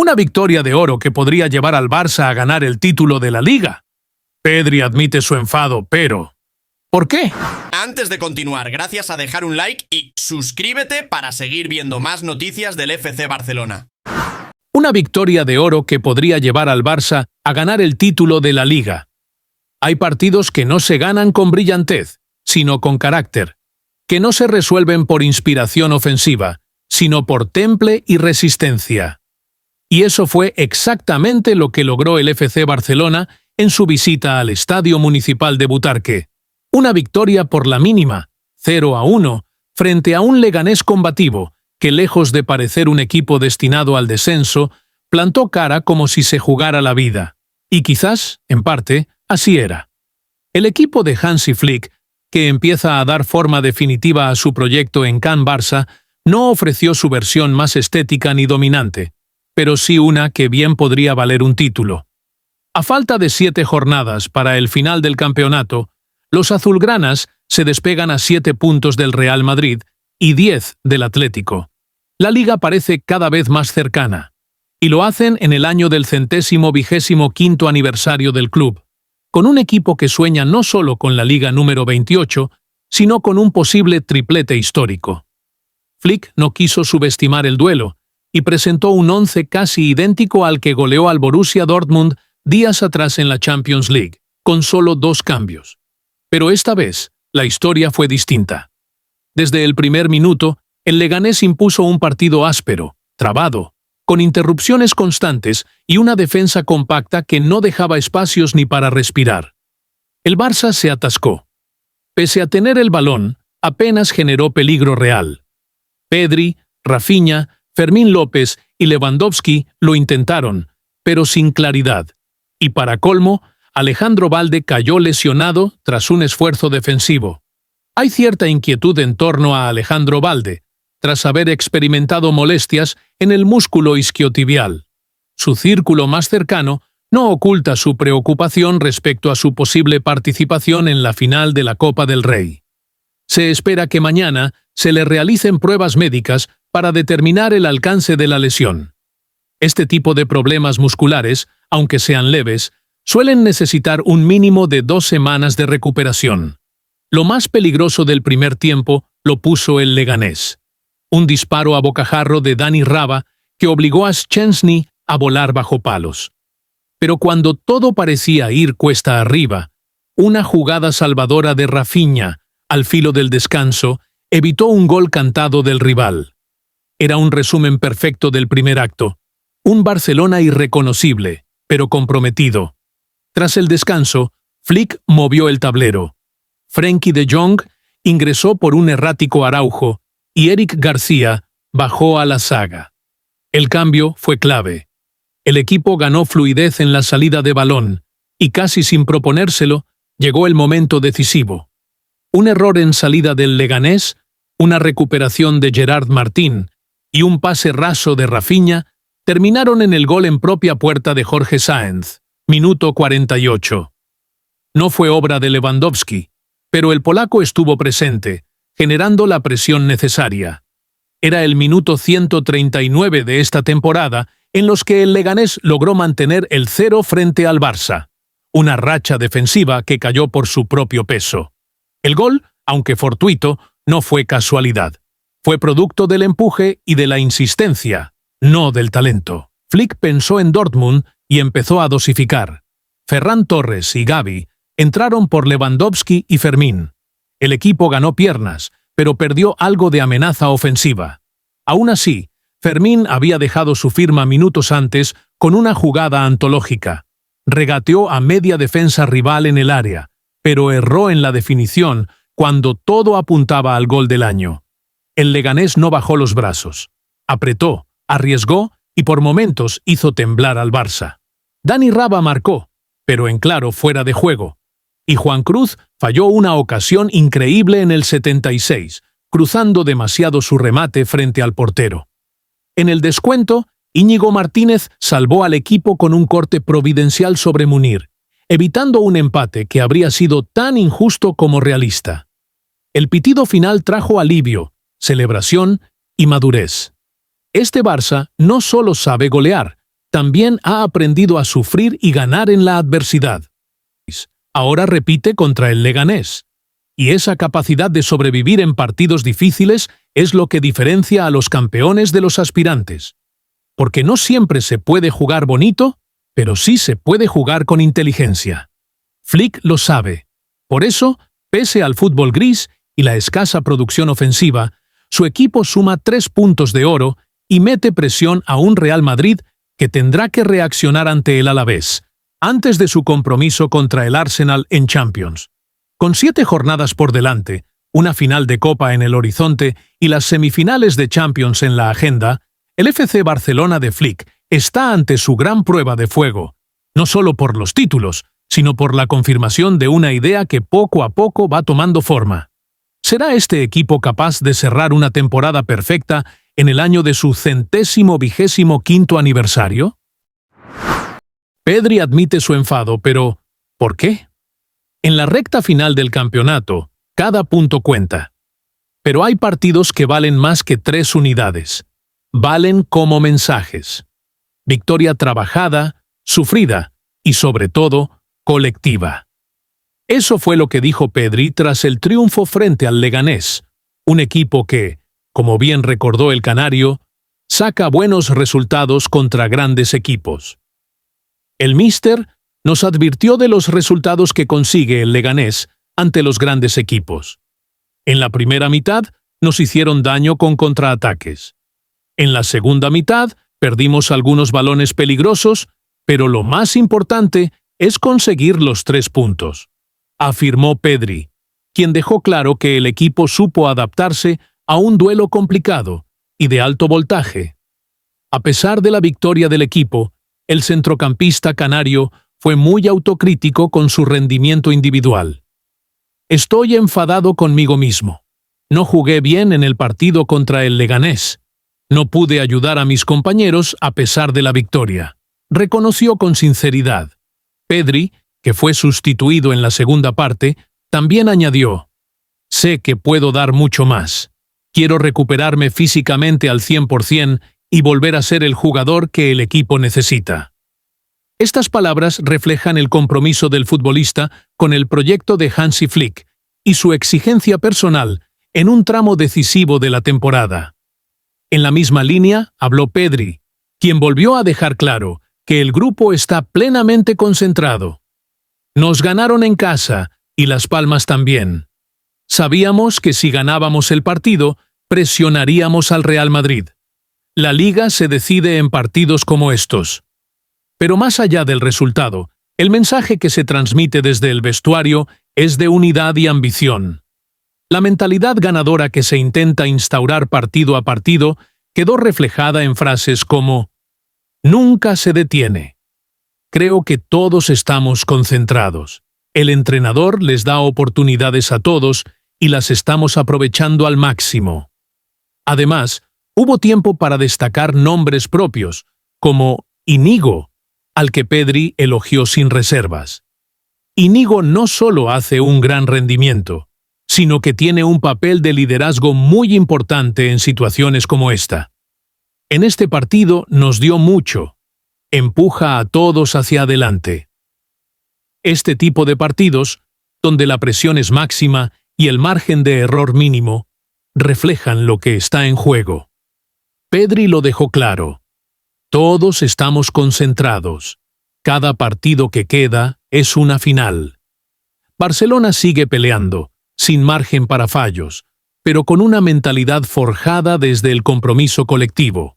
Una victoria de oro que podría llevar al Barça a ganar el título de la Liga. Pedri admite su enfado, pero ¿por qué? Antes de continuar, gracias a dejar un like y suscríbete para seguir viendo más noticias del FC Barcelona. Una victoria de oro que podría llevar al Barça a ganar el título de la Liga. Hay partidos que no se ganan con brillantez, sino con carácter, que no se resuelven por inspiración ofensiva, sino por temple y resistencia. Y eso fue exactamente lo que logró el FC Barcelona en su visita al Estadio Municipal de Butarque. Una victoria por la mínima, 0-1, frente a un Leganés combativo, que lejos de parecer un equipo destinado al descenso, plantó cara como si se jugara la vida. Y quizás, en parte, así era. El equipo de Hansi Flick, que empieza a dar forma definitiva a su proyecto en Can Barça, no ofreció su versión más estética ni dominante, pero sí una que bien podría valer un título. A falta de 7 jornadas para el final del campeonato, los azulgranas se despegan a 7 puntos del Real Madrid y 10 del Atlético. La Liga parece cada vez más cercana, y lo hacen en el año del 125º aniversario del club, con un equipo que sueña no solo con la Liga número 28, sino con un posible triplete histórico. Flick no quiso subestimar el duelo, y presentó un 11 casi idéntico al que goleó al Borussia Dortmund días atrás en la Champions League, con solo 2 cambios. Pero esta vez, la historia fue distinta. Desde el primer minuto, el Leganés impuso un partido áspero, trabado, con interrupciones constantes y una defensa compacta que no dejaba espacios ni para respirar. El Barça se atascó. Pese a tener el balón, apenas generó peligro real. Pedri, Rafinha, Fermín López y Lewandowski lo intentaron, pero sin claridad. Y para colmo, Alejandro Balde cayó lesionado tras un esfuerzo defensivo. Hay cierta inquietud en torno a Alejandro Balde, tras haber experimentado molestias en el músculo isquiotibial. Su círculo más cercano no oculta su preocupación respecto a su posible participación en la final de la Copa del Rey. Se espera que mañana se le realicen pruebas médicas para determinar el alcance de la lesión. Este tipo de problemas musculares, aunque sean leves, suelen necesitar un mínimo de 2 semanas de recuperación. Lo más peligroso del primer tiempo lo puso el Leganés. Un disparo a bocajarro de Dani Raba que obligó a Szczęsny a volar bajo palos. Pero cuando todo parecía ir cuesta arriba, una jugada salvadora de Rafinha, al filo del descanso, evitó un gol cantado del rival. Era un resumen perfecto del primer acto. Un Barcelona irreconocible, pero comprometido. Tras el descanso, Flick movió el tablero. Frenkie de Jong ingresó por un errático Araujo y Eric García bajó a la zaga. El cambio fue clave. El equipo ganó fluidez en la salida de balón y casi sin proponérselo, llegó el momento decisivo. Un error en salida del Leganés, una recuperación de Gerard Martín y un pase raso de Rafinha terminaron en el gol en propia puerta de Jorge Sáenz, minuto 48. No fue obra de Lewandowski, pero el polaco estuvo presente, generando la presión necesaria. Era el minuto 139 de esta temporada en los que el Leganés logró mantener el 0 frente al Barça, una racha defensiva que cayó por su propio peso. El gol, aunque fortuito, no fue casualidad. Fue producto del empuje y de la insistencia, no del talento. Flick pensó en Dortmund y empezó a dosificar. Ferran Torres y Gavi entraron por Lewandowski y Fermín. El equipo ganó piernas, pero perdió algo de amenaza ofensiva. Aún así, Fermín había dejado su firma minutos antes con una jugada antológica. Regateó a media defensa rival en el área, pero erró en la definición cuando todo apuntaba al gol del año. El Leganés no bajó los brazos. Apretó, arriesgó y por momentos hizo temblar al Barça. Dani Raba marcó, pero en claro fuera de juego. Y Juan Cruz falló una ocasión increíble en el 76, cruzando demasiado su remate frente al portero. En el descuento, Íñigo Martínez salvó al equipo con un corte providencial sobre Munir, evitando un empate que habría sido tan injusto como realista. El pitido final trajo alivio, celebración y madurez. Este Barça no solo sabe golear, también ha aprendido a sufrir y ganar en la adversidad. Ahora repite contra el Leganés. Y esa capacidad de sobrevivir en partidos difíciles es lo que diferencia a los campeones de los aspirantes. Porque no siempre se puede jugar bonito, pero sí se puede jugar con inteligencia. Flick lo sabe. Por eso, pese al fútbol gris y la escasa producción ofensiva, su equipo suma 3 puntos de oro y mete presión a un Real Madrid que tendrá que reaccionar ante el Alavés, antes de su compromiso contra el Arsenal en Champions. Con 7 jornadas por delante, una final de Copa en el horizonte y las semifinales de Champions en la agenda, el FC Barcelona de Flick está ante su gran prueba de fuego, no solo por los títulos, sino por la confirmación de una idea que poco a poco va tomando forma. ¿Será este equipo capaz de cerrar una temporada perfecta en el año de su 125º aniversario? Pedri admite su enfado, pero ¿por qué? En la recta final del campeonato, cada punto cuenta. Pero hay partidos que valen más que 3 unidades. Valen como mensajes. Victoria trabajada, sufrida y, sobre todo, colectiva. Eso fue lo que dijo Pedri tras el triunfo frente al Leganés, un equipo que, como bien recordó el canario, saca buenos resultados contra grandes equipos. El míster nos advirtió de los resultados que consigue el Leganés ante los grandes equipos. En la primera mitad nos hicieron daño con contraataques. En la segunda mitad perdimos algunos balones peligrosos, pero lo más importante es conseguir los 3 puntos, afirmó Pedri, quien dejó claro que el equipo supo adaptarse a un duelo complicado y de alto voltaje. A pesar de la victoria del equipo, el centrocampista canario fue muy autocrítico con su rendimiento individual. Estoy enfadado conmigo mismo. No jugué bien en el partido contra el Leganés. No pude ayudar a mis compañeros a pesar de la victoria, reconoció con sinceridad. Pedri, que fue sustituido en la segunda parte, también añadió: sé que puedo dar mucho más. Quiero recuperarme físicamente al 100% y volver a ser el jugador que el equipo necesita. Estas palabras reflejan el compromiso del futbolista con el proyecto de Hansi Flick y su exigencia personal en un tramo decisivo de la temporada. En la misma línea habló Pedri, quien volvió a dejar claro que el grupo está plenamente concentrado. Nos ganaron en casa y Las Palmas también. Sabíamos que si ganábamos el partido, presionaríamos al Real Madrid. La liga se decide en partidos como estos. Pero más allá del resultado, el mensaje que se transmite desde el vestuario es de unidad y ambición. La mentalidad ganadora que se intenta instaurar partido a partido quedó reflejada en frases como: nunca se detiene. Creo que todos estamos concentrados. El entrenador les da oportunidades a todos y las estamos aprovechando al máximo. Además, hubo tiempo para destacar nombres propios, como Íñigo, al que Pedri elogió sin reservas. Íñigo no solo hace un gran rendimiento, sino que tiene un papel de liderazgo muy importante en situaciones como esta. En este partido nos dio mucho. Empuja a todos hacia adelante. Este tipo de partidos, donde la presión es máxima y el margen de error mínimo, reflejan lo que está en juego. Pedri lo dejó claro. Todos estamos concentrados. Cada partido que queda es una final. Barcelona sigue peleando, sin margen para fallos, pero con una mentalidad forjada desde el compromiso colectivo.